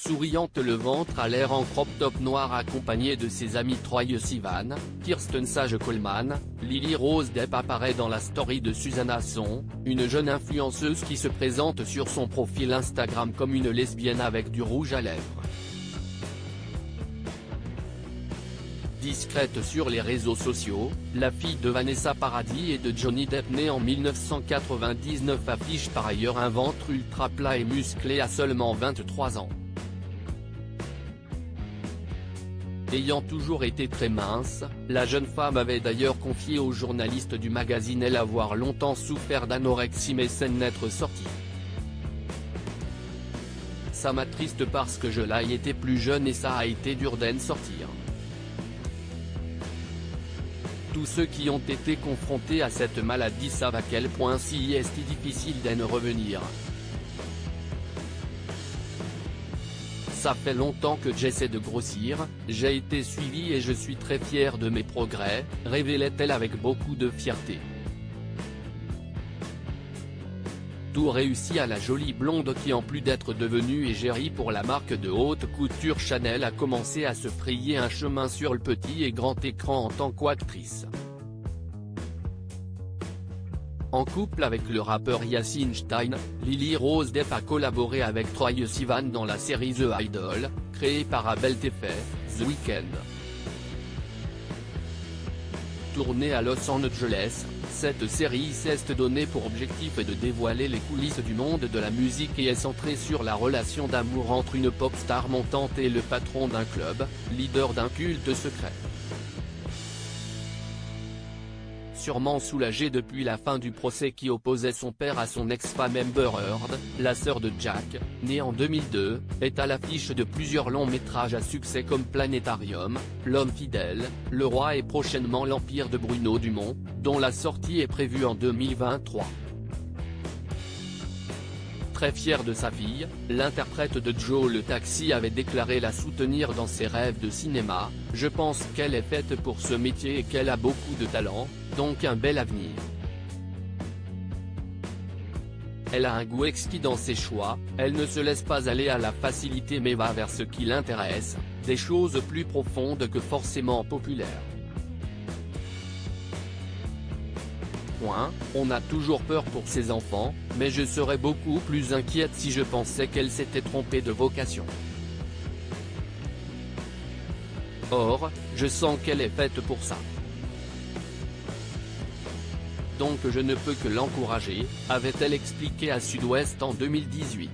Souriante, le ventre à l'air, en crop top noir, accompagnée de ses amis Troye Sivan, Kirsten Sage Coleman. Lily Rose Depp apparaît dans la story de Susanna Son, une jeune influenceuse qui se présente sur son profil Instagram comme une lesbienne avec du rouge à lèvres. Discrète sur les réseaux sociaux, la fille de Vanessa Paradis et de Johnny Depp, née en 1999, affiche par ailleurs un ventre ultra plat et musclé à seulement 23 ans. Ayant toujours été très mince, la jeune femme avait d'ailleurs confié aux journalistes du magazine Elle avoir longtemps souffert d'anorexie mais s'en être sortie. Ça m'a triste parce que je l'ai été plus jeune et ça a été dur d'en sortir. Tous ceux qui ont été confrontés à cette maladie savent à quel point si est difficile d'en revenir. Ça fait longtemps que j'essaie de grossir, j'ai été suivie et je suis très fière de mes progrès, révélait-elle avec beaucoup de fierté. Tout réussi à la jolie blonde qui, en plus d'être devenue égérie pour la marque de haute couture Chanel, a commencé à se frayer un chemin sur le petit et grand écran en tant qu'actrice. En couple avec le rappeur Yasin Stein, Lily Rose Depp a collaboré avec Troye Sivan dans la série The Idol, créée par Abel TV, The Weeknd. Tournée à Los Angeles, cette série s'est donnée pour objectif de dévoiler les coulisses du monde de la musique et est centrée sur la relation d'amour entre une pop star montante et le patron d'un club, leader d'un culte secret. Sûrement soulagée depuis la fin du procès qui opposait son père à son ex-femme Amber Heard, la sœur de Jack, née en 2002, est à l'affiche de plusieurs longs métrages à succès comme Planétarium, L'homme fidèle, Le roi et prochainement L'Empire de Bruno Dumont, dont la sortie est prévue en 2023. Très fière de sa fille, l'interprète de Joe le taxi avait déclaré la soutenir dans ses rêves de cinéma. « Je pense qu'elle est faite pour ce métier et qu'elle a beaucoup de talent, donc un bel avenir. Elle a un goût exquis dans ses choix, elle ne se laisse pas aller à la facilité mais va vers ce qui l'intéresse, des choses plus profondes que forcément populaires. On a toujours peur pour ses enfants, mais je serais beaucoup plus inquiète si je pensais qu'elle s'était trompée de vocation. Or, je sens qu'elle est faite pour ça. Donc je ne peux que l'encourager, avait-elle expliqué à Sud-Ouest en 2018.